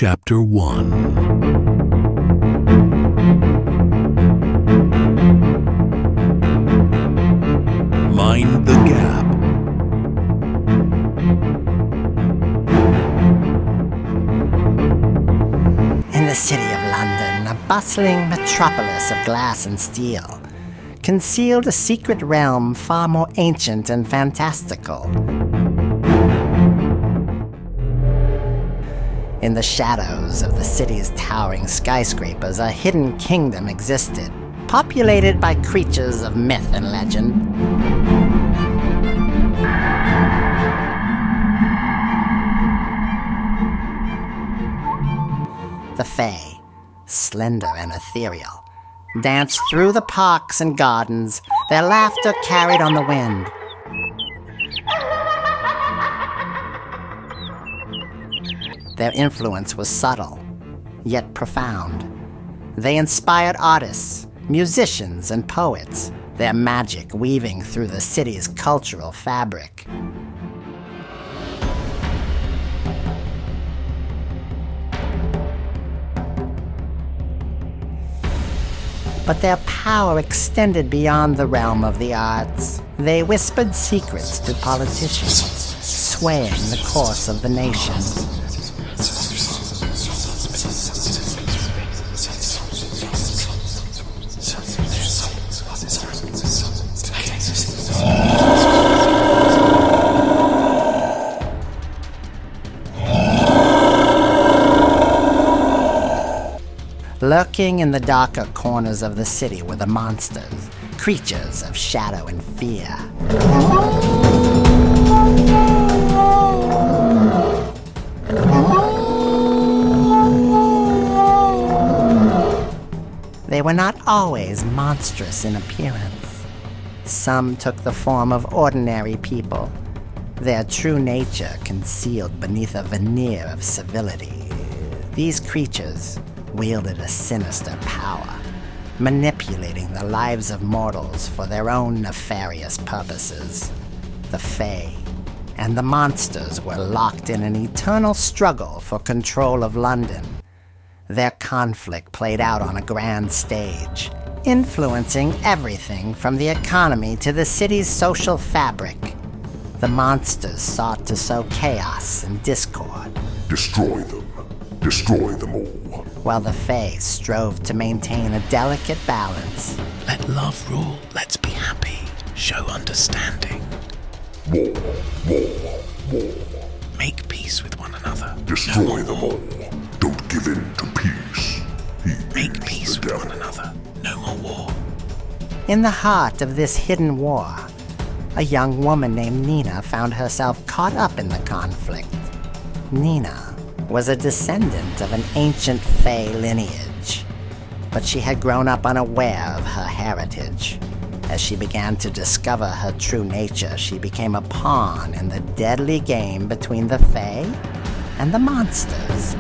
Chapter 1. Mind the Gap. In the city of London, a bustling metropolis of glass and steel, concealed a secret realm far more ancient and fantastical. In the shadows of the city's towering skyscrapers, a hidden kingdom existed, populated by creatures of myth and legend. The Fae, slender and ethereal, danced through the parks and gardens, their laughter carried on the wind. Their influence was subtle, yet profound. They inspired artists, musicians, and poets, their magic weaving through the city's cultural fabric. But their power extended beyond the realm of the arts. They whispered secrets to politicians, swaying the course of the nation. Lurking in the darker corners of the city were the monsters, creatures of shadow and fear. They were not always monstrous in appearance. Some took the form of ordinary people, their true nature concealed beneath a veneer of civility. These creatures wielded a sinister power, manipulating the lives of mortals for their own nefarious purposes. The Fae and the monsters were locked in an eternal struggle for control of London. Their conflict played out on a grand stage, influencing everything from the economy to the city's social fabric. The monsters sought to sow chaos and discord. Destroy them. Destroy them all. While the Fae strove to maintain a delicate balance. Let love rule. Let's be happy. Show understanding. War, war, war. Make peace with one another. Destroy them all. Don't give in to peace. Make peace with one another. No more war. In the heart of this hidden war, a young woman named Nina found herself caught up in the conflict. Nina was a descendant of an ancient Fae lineage, but she had grown up unaware of her heritage. As she began to discover her true nature, she became a pawn in the deadly game between the Fae and the monsters.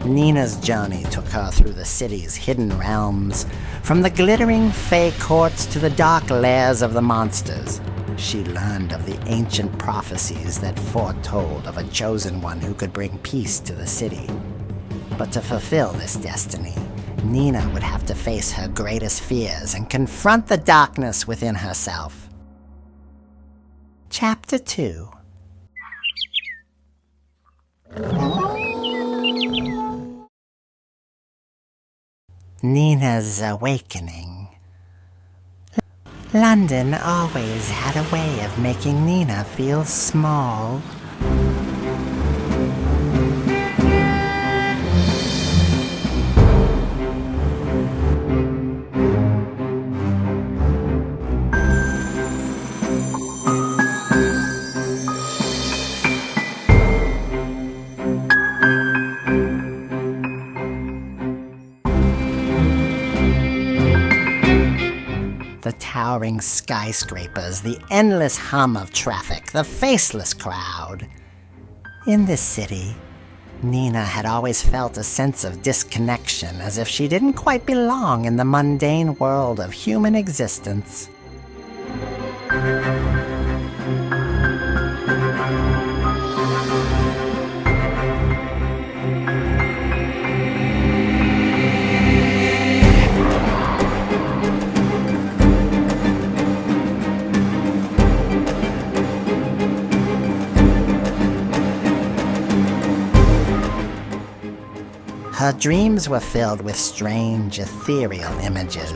Nina's journey took her through the city's hidden realms, from the glittering Fae courts to the dark lairs of the monsters. She learned of the ancient prophecies that foretold of a chosen one who could bring peace to the city. But to fulfill this destiny, Nina would have to face her greatest fears and confront the darkness within herself. Chapter 2. Nina's Awakening. London always had a way of making Nina feel small. The towering skyscrapers, the endless hum of traffic, the faceless crowd. In this city, Nina had always felt a sense of disconnection, as if she didn't quite belong in the mundane world of human existence. Her dreams were filled with strange, ethereal images,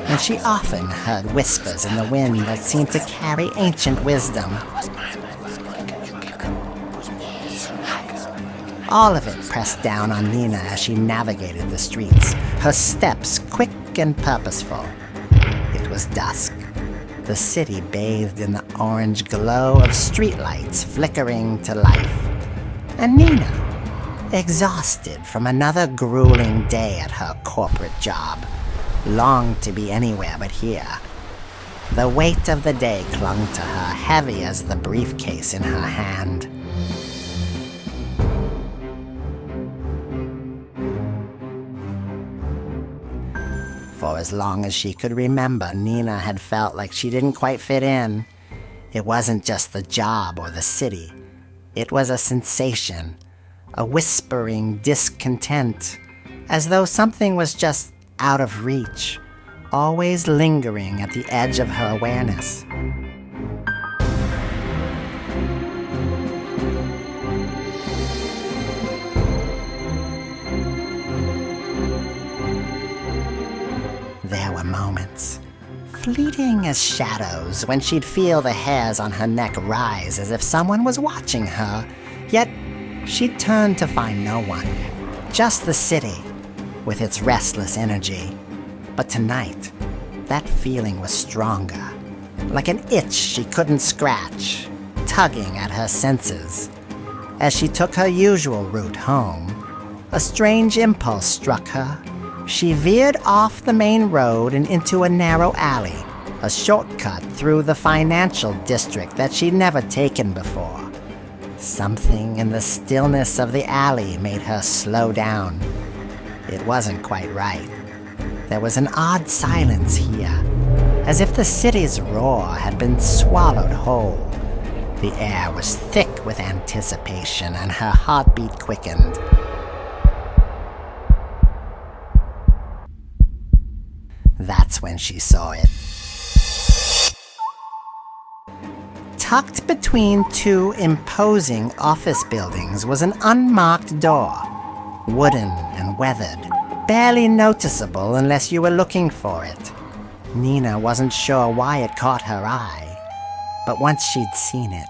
and she often heard whispers in the wind that seemed to carry ancient wisdom. All of it pressed down on Nina as she navigated the streets, her steps quick and purposeful. It was dusk, the city bathed in the orange glow of streetlights flickering to life, and Nina, exhausted from another grueling day at her corporate job, longed to be anywhere but here. The weight of the day clung to her, heavy as the briefcase in her hand. For as long as she could remember, Nina had felt like she didn't quite fit in. It wasn't just the job or the city. It was a sensation, a whispering discontent, as though something was just out of reach, always lingering at the edge of her awareness. There were moments, fleeting as shadows, when she'd feel the hairs on her neck rise as if someone was watching her, yet she'd turn to find no one, just the city, with its restless energy. But tonight, that feeling was stronger, like an itch she couldn't scratch, tugging at her senses. As she took her usual route home, a strange impulse struck her. She veered off the main road and into a narrow alley, a shortcut through the financial district that she'd never taken before. Something in the stillness of the alley made her slow down. It wasn't quite right. There was an odd silence here, as if the city's roar had been swallowed whole. The air was thick with anticipation, and her heartbeat quickened. That's when she saw it. Tucked between two imposing office buildings was an unmarked door, wooden and weathered, barely noticeable unless you were looking for it. Nina wasn't sure why it caught her eye, but once she'd seen it,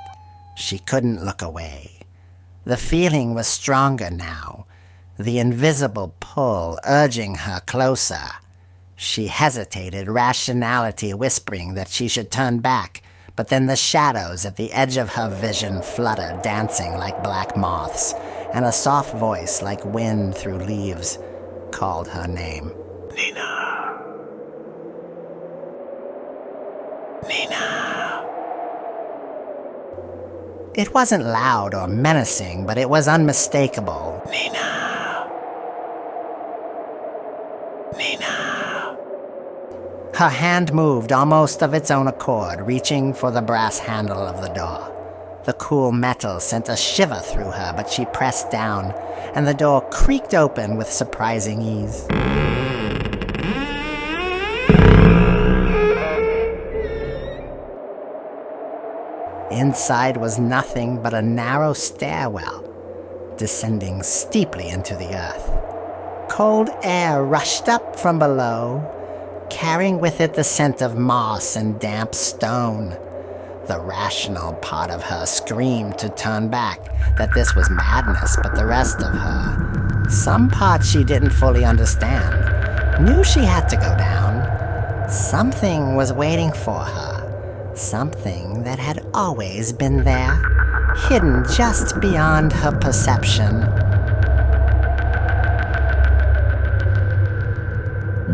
she couldn't look away. The feeling was stronger now, the invisible pull urging her closer. She hesitated, rationality whispering that she should turn back, but then the shadows at the edge of her vision fluttered, dancing like black moths, and a soft voice like wind through leaves called her name. Nina. Nina. It wasn't loud or menacing, but it was unmistakable. Nina. Nina. Her hand moved almost of its own accord, reaching for the brass handle of the door. The cool metal sent a shiver through her, but she pressed down, and the door creaked open with surprising ease. Inside was nothing but a narrow stairwell, descending steeply into the earth. Cold air rushed up from below, carrying with it the scent of moss and damp stone. The rational part of her screamed to turn back, that this was madness, but the rest of her, some parts she didn't fully understand, knew she had to go down. Something was waiting for her, something that had always been there, hidden just beyond her perception.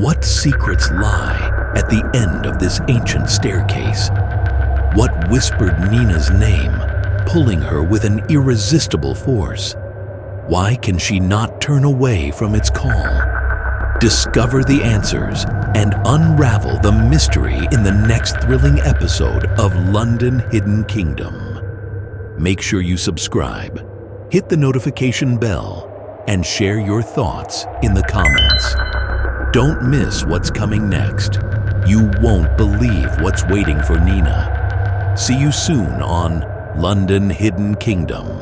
What secrets lie at the end of this ancient staircase? What whispered Nina's name, pulling her with an irresistible force? Why can she not turn away from its call? Discover the answers and unravel the mystery in the next thrilling episode of London Hidden Kingdom. Make sure you subscribe, hit the notification bell, and share your thoughts in the comments. Don't miss what's coming next. You won't believe what's waiting for Nina. See you soon on London Hidden Kingdom.